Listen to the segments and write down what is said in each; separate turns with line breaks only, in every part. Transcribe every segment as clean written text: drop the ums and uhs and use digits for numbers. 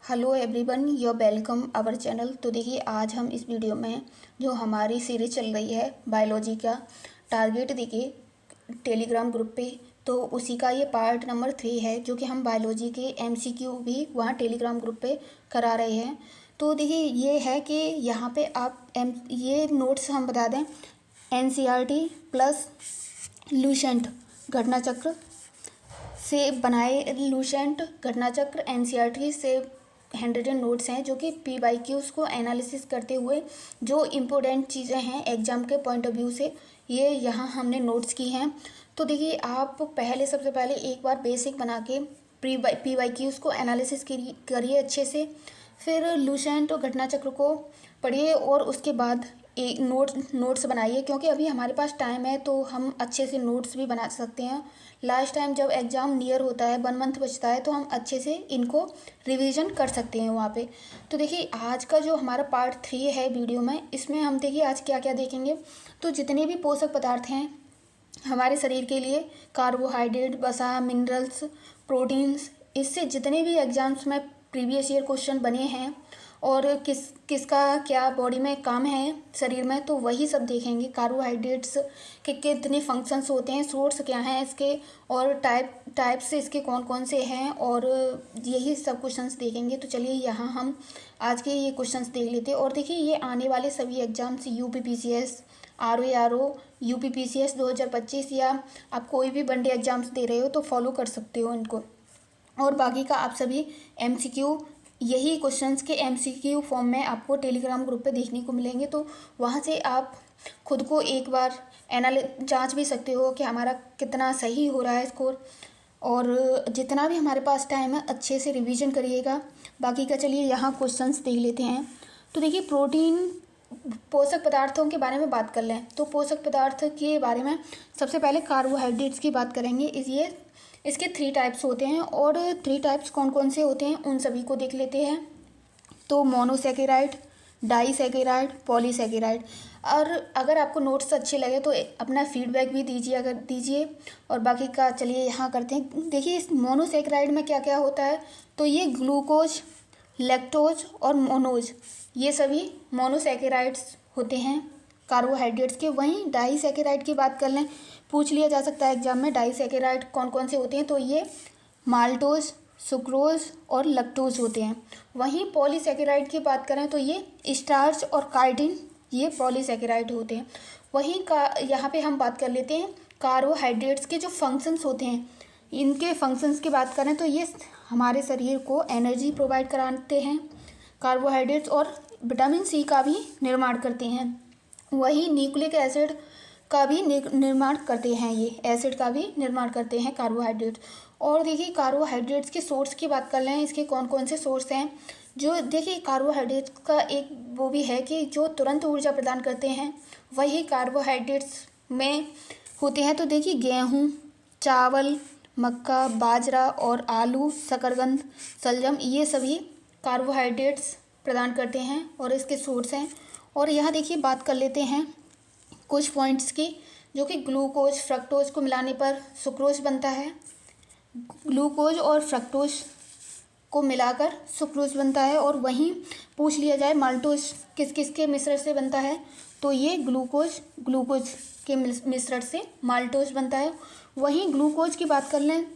Hello everyone, you're welcome our channel. तो देखिए, आज हम इस वीडियो में जो हमारी सीरीज चल रही है बायोलॉजी का टारगेट देखिए टेलीग्राम ग्रुप पे, तो उसी का ये पार्ट नंबर 3 है जो कि हम बायोलॉजी के एमसीक्यू भी वहाँ टेलीग्राम ग्रुप पे करा रहे हैं। तो देखिए, ये है कि यहाँ पे आप ये नोट्स हम बता दें, एनसीईआरटी प्लस लुसेंट घटना चक्र से बनाए, लुसेंट घटना चक्र एनसीईआरटी से हैंडरिटन नोट्स हैं जो कि पीवाईक्यूज को एनालिसिस करते हुए जो इम्पोर्टेंट चीज़ें हैं एग्जाम के पॉइंट ऑफ व्यू से, ये यहाँ हमने नोट्स की हैं। तो देखिए, आप सबसे पहले एक बार बेसिक बना के पीवाईक्यूज को एनालिसिस करिए अच्छे से, फिर लुसेंट और घटना चक्र को पढ़िए और उसके बाद एक नोट्स बनाइए, क्योंकि अभी हमारे पास टाइम है तो हम अच्छे से नोट्स भी बना सकते हैं। लास्ट टाइम जब एग्ज़ाम नियर होता है, 1 मंथ बचता है, तो हम अच्छे से इनको रिवीजन कर सकते हैं वहाँ पे। तो देखिए, आज का जो हमारा पार्ट 3 है वीडियो में, इसमें हम देखिए आज क्या क्या देखेंगे। तो जितने भी पोषक पदार्थ हैं हमारे शरीर के लिए, कार्बोहाइड्रेट, वसा, मिनरल्स, प्रोटीन्स, इससे जितने भी एग्जाम्स में प्रीवियस ईयर क्वेश्चन बने हैं और किसका क्या बॉडी में काम है शरीर में, तो वही सब देखेंगे। कार्बोहाइड्रेट्स के कितने फंक्शंस होते हैं, सोर्स क्या हैं इसके, और टाइप्स इसके कौन कौन से हैं, और यही सब क्वेश्चंस देखेंगे। तो चलिए यहाँ हम आज के ये क्वेश्चंस देख लेते हैं। और देखिए, ये आने वाले सभी एग्जाम्स यूपीपीसीएस, आरओ, यूपीपीसीएस 2025, या आप कोई भी वनडे एग्जाम्स दे रहे हो तो फॉलो कर सकते हो इनको। और बाकी का आप सभी एमसीक्यू, यही क्वेश्चंस के एमसीक्यू फॉर्म में आपको टेलीग्राम ग्रुप पे देखने को मिलेंगे। तो वहाँ से आप खुद को एक बार जांच भी सकते हो कि हमारा कितना सही हो रहा है स्कोर। और जितना भी हमारे पास टाइम है अच्छे से रिवीजन करिएगा। बाकी का चलिए यहाँ क्वेश्चंस देख लेते हैं। तो देखिए, प्रोटीन पोषक पदार्थों के बारे में बात कर लें तो पोषक पदार्थ के बारे में सबसे पहले कार्बोहाइड्रेट्स की बात करेंगे। इसके 3 टाइप्स होते हैं, और 3 टाइप्स कौन कौन से होते हैं उन सभी को देख लेते हैं। तो मोनोसैकेराइड, डाइसैकेराइड, पॉलीसैकेराइड। और अगर आपको नोट्स अच्छे लगे तो अपना फीडबैक भी दीजिए। और बाकी का चलिए यहाँ करते हैं। देखिए, इस मोनोसैकेराइड में क्या क्या होता है, तो ये ग्लूकोज, लैक्टोज और मोनोज, ये सभी मोनोसैकेराइड्स होते हैं कार्बोहाइड्रेट्स के। वहीं डाइसैकेराइड की बात कर लें, पूछ लिया जा सकता है एग्जाम में, डाइसैकेराइड कौन कौन से होते हैं, तो ये माल्टोज, सुक्रोज और लैक्टोज होते हैं। वहीं पॉलीसैकेराइड की बात करें तो ये स्टार्च और काइटिन, ये पॉलीसैकेराइड होते हैं। वहीं का यहाँ पे हम बात कर लेते हैं कार्बोहाइड्रेट्स के जो फंक्शंस होते हैं, इनके फंक्शंस की बात करें तो ये हमारे शरीर को एनर्जी प्रोवाइड कराते हैं कार्बोहाइड्रेट्स, और विटामिन सी का भी निर्माण करते हैं। वही न्यूक्लिक एसिड का भी निर्माण करते हैं, ये एसिड का भी निर्माण करते हैं कार्बोहाइड्रेट। और देखिए, कार्बोहाइड्रेट्स के सोर्स की बात कर लें, इसके कौन कौन से सोर्स हैं। जो देखिए, कार्बोहाइड्रेट्स का एक वो भी है कि जो तुरंत ऊर्जा प्रदान करते हैं, वही कार्बोहाइड्रेट्स में होते हैं। तो देखिए, गेहूँ, चावल, मक्का, बाजरा और आलू, शकरकंद, शलजम, ये सभी कार्बोहाइड्रेट्स प्रदान करते हैं और इसके सोर्स हैं। और यहाँ देखिए, बात कर लेते हैं कुछ पॉइंट्स की, जो कि ग्लूकोज, फ्रक्टोज को मिलाने पर सुक्रोज बनता है। ग्लूकोज और फ्रक्टोज को मिलाकर सुक्रोज बनता है। और वहीं पूछ लिया जाए माल्टोज किस किस के मिश्रण से बनता है, तो ये ग्लूकोज के मिश्रण से माल्टोज बनता है। वहीं ग्लूकोज की बात कर लें,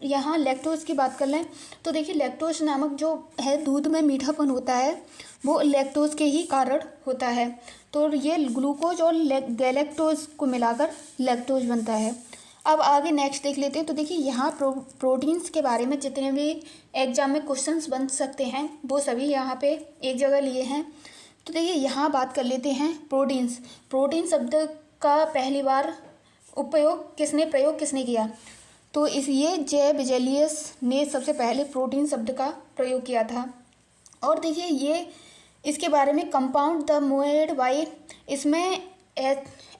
यहाँ लैक्टोज की बात कर लें, तो देखिए, लैक्टोज नामक जो है दूध में मीठापन होता है, वो लैक्टोज के ही कारण होता है। तो ये ग्लूकोज और गैलेक्टोज को मिलाकर लैक्टोज बनता है। अब आगे नेक्स्ट देख लेते हैं। तो देखिए, यहाँ प्रोटीन्स के बारे में जितने भी एग्जाम में क्वेश्चंस बन सकते हैं वो सभी यहाँ पे एक जगह लिए हैं। तो देखिए, यहाँ बात कर लेते हैं प्रोटीन्स। प्रोटीन शब्द का पहली बार प्रयोग किसने किया, तो ये जे बिजेलियस ने सबसे पहले प्रोटीन शब्द का प्रयोग किया था। और देखिए, ये इसके बारे में कंपाउंड द मोएड बाई, इसमें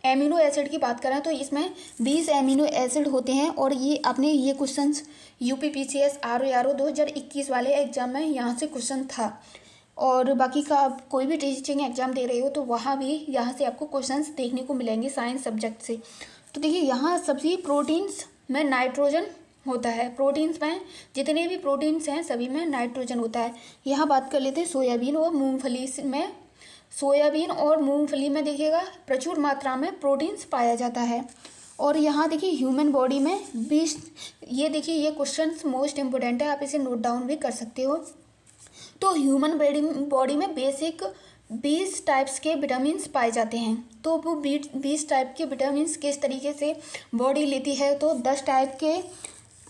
एमिनो एसिड की बात करें तो इसमें 20 एमिनो एसिड होते हैं। और ये क्वेश्चंस यूपीपीसीएस आरओ 2021 वाले एग्जाम में यहाँ से क्वेश्चन था। और बाकी का आप कोई भी टीचिंग एग्जाम दे रहे हो तो वहाँ भी यहाँ से आपको क्वेश्चंस देखने को मिलेंगे साइंस सब्जेक्ट से। तो देखिए, यहाँ सभी प्रोटीन्स में नाइट्रोजन होता है। प्रोटीन्स में जितने भी प्रोटीन्स हैं सभी में नाइट्रोजन होता है। यहाँ बात कर लेते हैं सोयाबीन और मूंगफली में। सोयाबीन और मूंगफली में देखिएगा प्रचुर मात्रा में प्रोटीन्स पाया जाता है। और यहाँ देखिए ह्यूमन बॉडी में 20, ये देखिए ये क्वेश्चन मोस्ट इम्पोर्टेंट है, आप इसे नोट डाउन भी कर सकते हो। तो ह्यूमन बॉडी में बेसिक 20 टाइप्स के विटामिन्स पाए जाते हैं। तो वो 20 टाइप के विटामिन्स किस तरीके से बॉडी लेती है, तो 10 टाइप के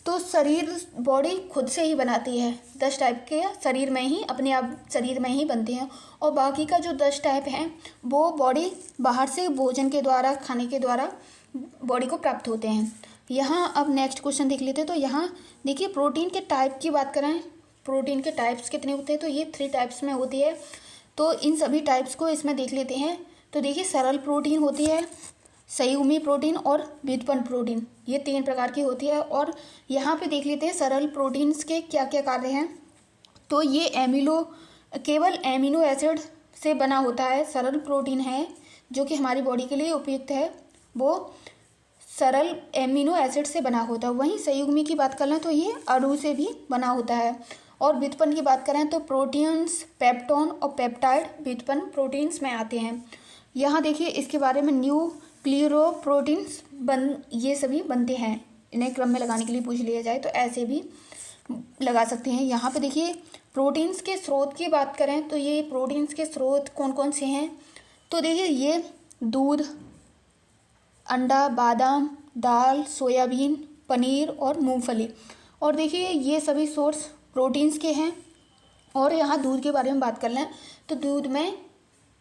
तो शरीर बॉडी खुद से ही बनाती है। 10 टाइप के शरीर में ही अपने आप शरीर में ही बनते हैं, और बाकी का जो 10 टाइप हैं वो बॉडी बाहर से भोजन के द्वारा, खाने के द्वारा बॉडी को प्राप्त होते हैं। यहाँ अब नेक्स्ट क्वेश्चन देख लेते हैं। तो यहाँ देखिए प्रोटीन के टाइप की बात करें, प्रोटीन के टाइप्स कितने होते हैं, तो ये 3 टाइप्स में होती है। तो इन सभी टाइप्स को इसमें देख लेते हैं। तो देखिए सरल प्रोटीन होती है, संयुग्मी प्रोटीन और व्युत्पन्न प्रोटीन, ये 3 प्रकार की होती है। और यहाँ पे देख लेते हैं सरल प्रोटीन्स के क्या क्या कार्य हैं। तो ये केवल एमिनो एसिड से बना होता है। सरल प्रोटीन है जो कि हमारी बॉडी के लिए उपयुक्त है, वो सरल एमिनो एसिड से बना होता है। वहीं संयुग्मी की बात कर लें तो ये अणु से भी बना होता है। और व्युत्पन्न की बात करें तो प्रोटीन्स, पेप्टोन और पेप्टाइड व्युत्पन्न प्रोटीन्स में आते हैं। यहाँ देखिए इसके बारे में न्यूक्लियोप्रोटीन्स ये सभी बनते हैं। इन्हें क्रम में लगाने के लिए पूछ लिया जाए तो ऐसे भी लगा सकते हैं। यहाँ पे देखिए प्रोटीन्स के स्रोत की बात करें तो ये प्रोटीन्स के स्रोत कौन कौन से हैं, तो देखिए ये दूध, अंडा, बादाम, दाल, सोयाबीन, पनीर और मूंगफली। और देखिए ये सभी सोर्स प्रोटीन्स के हैं। और यहाँ दूध के बारे में बात कर लें तो दूध में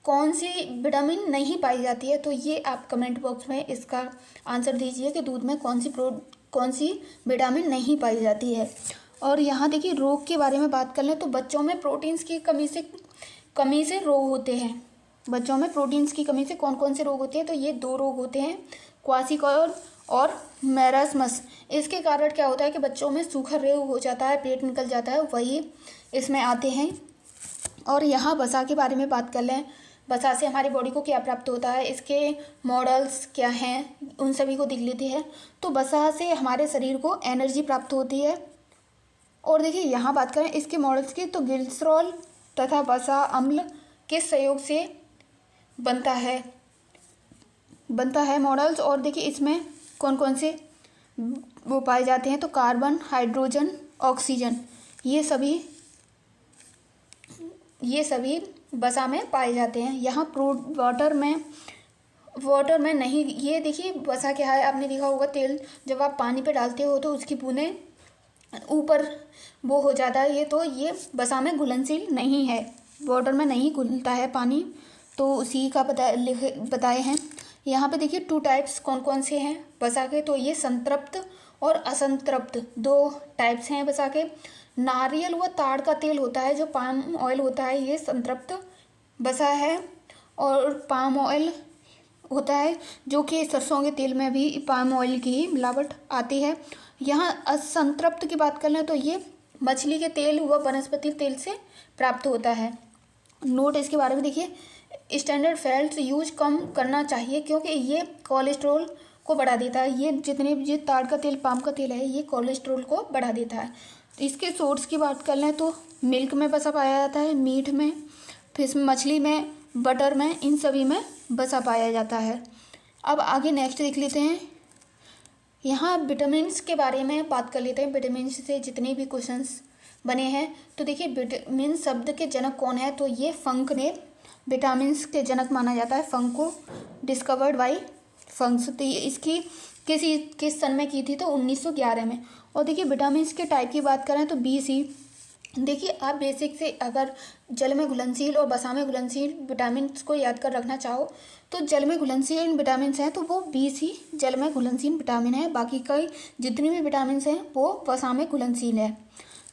कौन सी विटामिन नहीं पाई जाती है, तो ये आप कमेंट बॉक्स में इसका आंसर दीजिए कि दूध में कौन सी विटामिन नहीं पाई जाती है। और यहाँ देखिए रोग के बारे में बात कर लें तो बच्चों में प्रोटीन्स की कमी से रोग होते हैं। बच्चों में प्रोटीन्स की कमी से कौन कौन से रोग होते हैं, तो ये 2 रोग होते हैं, क्वाशियोर और मैरास्मस। इसके कारण क्या होता है कि बच्चों में सूखा रोग हो जाता है, पेट निकल जाता है, वही इसमें आते हैं। और यहाँ वसा के बारे में बात कर लें, वसा से हमारी बॉडी को क्या प्राप्त होता है, इसके मॉडल्स क्या हैं, उन सभी को देख लेते हैं। तो वसा से हमारे शरीर को एनर्जी प्राप्त होती है। और देखिए यहाँ बात करें इसके मॉडल्स की, तो ग्लिसरॉल तथा वसा अम्ल के सहयोग से बनता है मॉडल्स। और देखिए इसमें कौन कौन से वो पाए जाते हैं, तो कार्बन, हाइड्रोजन, ऑक्सीजन, ये सभी वसा में पाए जाते हैं। यहाँ वाटर में नहीं। ये देखिए वसा क्या है, आपने देखा होगा तेल जब आप पानी पे डालते हो तो उसकी बूंदें ऊपर वो हो जाता है, तो ये वसा में घुलनशील नहीं है, वाटर में नहीं घुलता है पानी, तो उसी का बताए हैं। यहाँ पे देखिए 2 टाइप्स कौन कौन से हैं वसा के, तो ये संतृप्त और असंतृप्त 2 टाइप्स हैं वसा के। नारियल व ताड़ का तेल होता है, जो पाम ऑयल होता है, ये संतृप्त वसा है। और पाम ऑयल होता है जो कि सरसों के तेल में भी पाम ऑयल की ही मिलावट आती है। यहाँ असंतृप्त की बात कर लें तो ये मछली के तेल व वनस्पति तेल से प्राप्त होता है। नोट इसके बारे में देखिए, स्टैंडर्ड फैट्स यूज कम करना चाहिए क्योंकि ये कोलेस्ट्रॉल को बढ़ा देता है। ये ताड़ का तेल, पाम का तेल है, ये कोलेस्ट्रॉल को बढ़ा देता है। तो इसके सोर्स की बात कर लें तो मिल्क में वसा पाया जाता है, मीट में, फिश, मछली में, बटर में, इन सभी में वसा पाया जाता है। अब आगे नेक्स्ट देख लेते हैं। यहाँ विटामिन्स के बारे में बात कर लेते हैं। विटामिन से जितने भी क्वेश्चंस बने हैं, तो देखिए विटामिन शब्द के जनक कौन है, तो ये फंक ने विटामिन्स के जनक माना जाता है। फंक को डिस्कवर्ड बाई फंक्स। तो ये इसकी किस सन में की थी, तो 1911 में। और देखिए विटामिन्स के टाइप की बात करें तो BC। देखिए आप बेसिक से अगर जल में घुलनशील और वसा में घुलनशील विटामिन्स को याद कर रखना चाहो तो जल में घुलनशील विटामिन्स हैं तो वो BC जल में घुलनशील विटामिन है। बाकी कई जितनी भी विटामिन्स हैं वो वसा में घुलनशील है।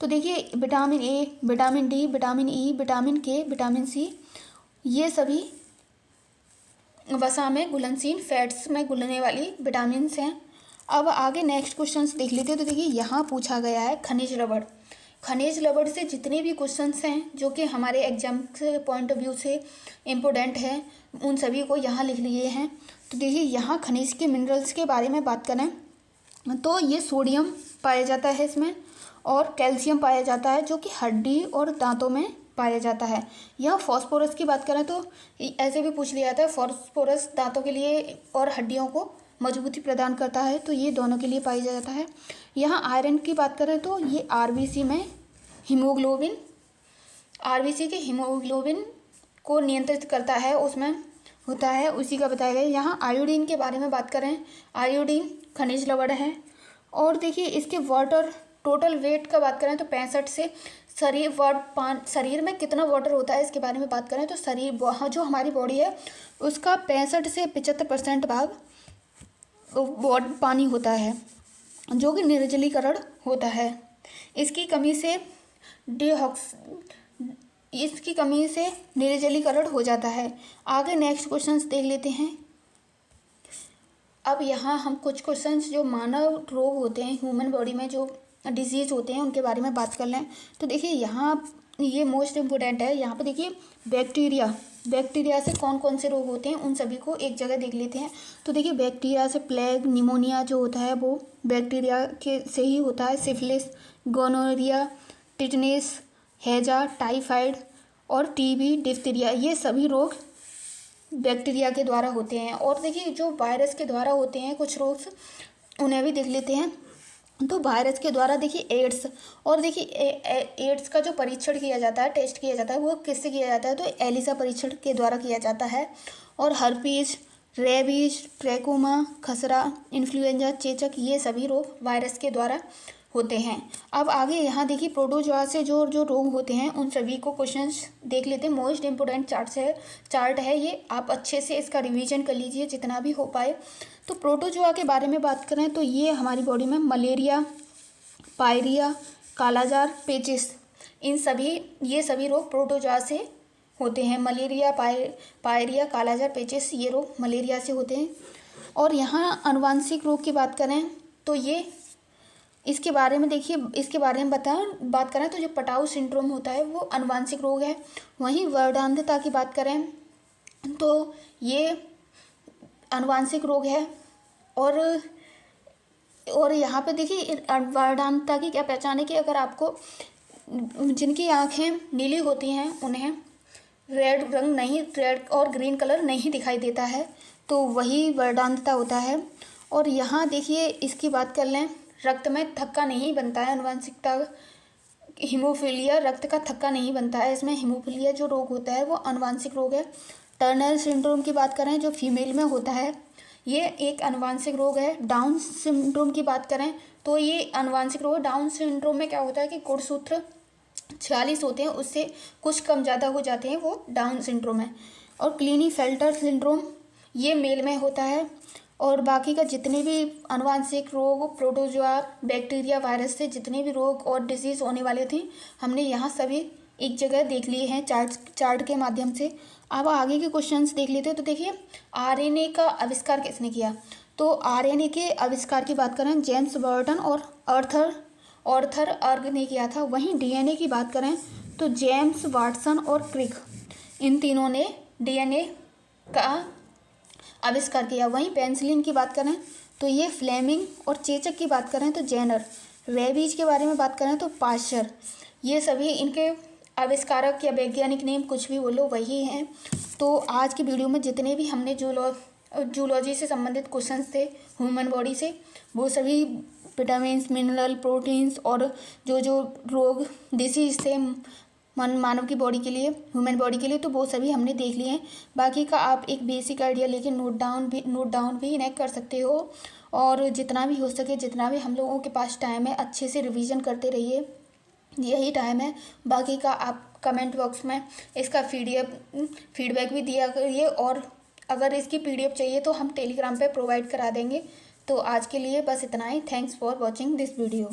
तो देखिए vitamin A, vitamin D, vitamin E, vitamin K, vitamin C, ये सभी वसा में घुलनशील फैट्स में घुलने वाली विटामिन्स हैं। अब आगे नेक्स्ट क्वेश्चंस देख लेते हैं। तो देखिए यहाँ पूछा गया है खनिज रबड़। खनिज रबड़ से जितने भी क्वेश्चंस हैं जो कि हमारे एग्जाम के पॉइंट ऑफ व्यू से इम्पोर्टेंट हैं, उन सभी को यहाँ लिख लिए हैं। तो देखिए यहाँ खनिज के मिनरल्स के बारे में बात करें तो ये सोडियम पाया जाता है इसमें, और कैल्शियम पाया जाता है जो कि हड्डी और दांतों में पाया जाता है। यह फास्फोरस की बात करें तो ऐसे भी पूछ लिया जाता है, फास्फोरस दांतों के लिए और हड्डियों को मजबूती प्रदान करता है, तो ये दोनों के लिए पाया जाता है। यहाँ आयरन की बात करें तो ये आरबीसी में हीमोग्लोबिन, आरबीसी के हीमोग्लोबिन को नियंत्रित करता है, उसमें होता है, उसी का बताया गया। यहाँ आयोडीन के बारे में बात करें, आयोडीन खनिज लवण है। और देखिए इसके वाटर टोटल वेट का बात करें तो 65 से शरीर में कितना वाटर होता है इसके बारे में बात करें तो शरीर जो हमारी बॉडी है उसका 65 से 75% भाग पानी होता है, जो कि निर्जलीकरण होता है। इसकी कमी से निर्जलीकरण हो जाता है। आगे नेक्स्ट क्वेश्चंस देख लेते हैं। अब यहाँ हम कुछ क्वेश्चंस जो मानव रोग होते हैं, ह्यूमन बॉडी में जो डिजीज़ होते हैं उनके बारे में बात कर लें। तो देखिए यहाँ ये मोस्ट इम्पोर्टेंट है। यहाँ पे देखिए बैक्टीरिया से कौन कौन से रोग होते हैं उन सभी को एक जगह देख लेते हैं। तो देखिए बैक्टीरिया से प्लेग, निमोनिया जो होता है वो बैक्टीरिया के से ही होता है। सिफिलिस, गोनोरिया, टिटनेस, हैजा, टाइफाइड और टीबी, डिप्थीरिया, ये सभी रोग बैक्टीरिया के द्वारा होते हैं। और देखिए जो वायरस के द्वारा होते हैं कुछ रोग, उन्हें भी देख लेते हैं। तो वायरस के द्वारा देखिए एड्स, और देखिए एड्स का जो परीक्षण किया जाता है, टेस्ट किया जाता है, वो किससे किया जाता है तो एलिसा परीक्षण के द्वारा किया जाता है। और हर्पीज, रेबीज, ट्रैकोमा, खसरा, इन्फ्लुएंजा, चेचक, ये सभी रोग वायरस के द्वारा होते हैं। अब आगे यहाँ देखिए प्रोटोजोआ से जो रोग होते हैं उन सभी को क्वेश्चंस देख लेते हैं। मोस्ट इम्पोर्टेंट चार्ट है ये, आप अच्छे से इसका रिवीजन कर लीजिए जितना भी हो पाए। तो प्रोटोजोआ के बारे में बात करें तो ये हमारी बॉडी में मलेरिया, पायरिया, कालाजार, पेचिस, ये सभी रोग प्रोटोजोआ से होते हैं। मलेरिया, पायरिया, कालाजार, पेचिस, ये रोग मलेरिया से होते हैं। और यहाँ आनुवांशिक रोग की बात करें तो ये इसके बारे में देखिए, इसके बारे में बात करें तो जो पटाऊ सिंड्रोम होता है वो आनुवांशिक रोग है। वहीं वर्णांधता की बात करें तो ये आनुवांशिक रोग है। और यहाँ पे देखिए वर्णांधता की क्या पहचान है कि अगर आपको जिनकी आँखें नीली होती हैं उन्हें रेड और ग्रीन कलर नहीं दिखाई देता है, तो वही वर्णांधता होता है। और यहाँ देखिए इसकी बात कर लें, रक्त में थक्का नहीं बनता है, आनुवांशिकता हीमोफीलिया, रक्त का थक्का नहीं बनता है। इसमें हीमोफीलिया जो रोग होता है वो आनुवांशिक रोग है। टर्नर सिंड्रोम की बात करें जो फीमेल में होता है, ये एक आनुवांशिक रोग है। डाउन सिंड्रोम की बात करें तो ये आनुवांशिक रोग है। डाउन सिंड्रोम में क्या होता है कि गुणसूत्र 46 होते हैं, उससे कुछ कम ज़्यादा हो जाते हैं, वो डाउन सिंड्रोम है। और क्लीनीफेल्टर सिंड्रोम ये मेल में होता है। और बाकी का जितने भी आनुवांशिक रोग, प्रोटोजोआ, बैक्टीरिया, वायरस से जितने भी रोग और डिजीज़ होने वाले थे हमने यहाँ सभी एक जगह देख लिए हैं चार्ट के माध्यम से। अब आगे के क्वेश्चंस देख लेते हैं। तो देखिए आरएनए का आविष्कार किसने किया? तो आरएनए के आविष्कार की बात करें जेम्स बर्टन और आर्थर अर्ग ने किया था। वहीं डीएनए की बात करें तो जेम्स वाटसन और क्रिक, इन तीनों ने डीएनए का आविष्कार किया। वहीं पेनिसिलिन की बात करें तो ये फ्लेमिंग, और चेचक की बात करें तो जेनर, रेबीज के बारे में बात करें तो पाश्चर, ये सभी इनके आविष्कारक या वैज्ञानिक नेम कुछ भी बोलो वही हैं। तो आज की वीडियो में जितने भी हमने जूलॉजी से संबंधित क्वेश्चंस थे ह्यूमन बॉडी से, वो सभी विटामिन्स, मिनरल, प्रोटीन्स और जो रोग डिसीज थे मानव की बॉडी के लिए, ह्यूमन बॉडी के लिए, तो वो सभी हमने देख लिए हैं। बाकी का आप एक बेसिक आइडिया लेके नोट डाउन भी इन्हें कर सकते हो। और जितना भी हो सके, जितना भी हम लोगों के पास टाइम है, अच्छे से रिवीजन करते रहिए, यही टाइम है। बाकी का आप कमेंट बॉक्स में इसका फीडबैक भी दिया करिए, और अगर इसकी PDF चाहिए तो हम टेलीग्राम पे प्रोवाइड करा देंगे। तो आज के लिए बस इतना ही। Thanks for watching this video.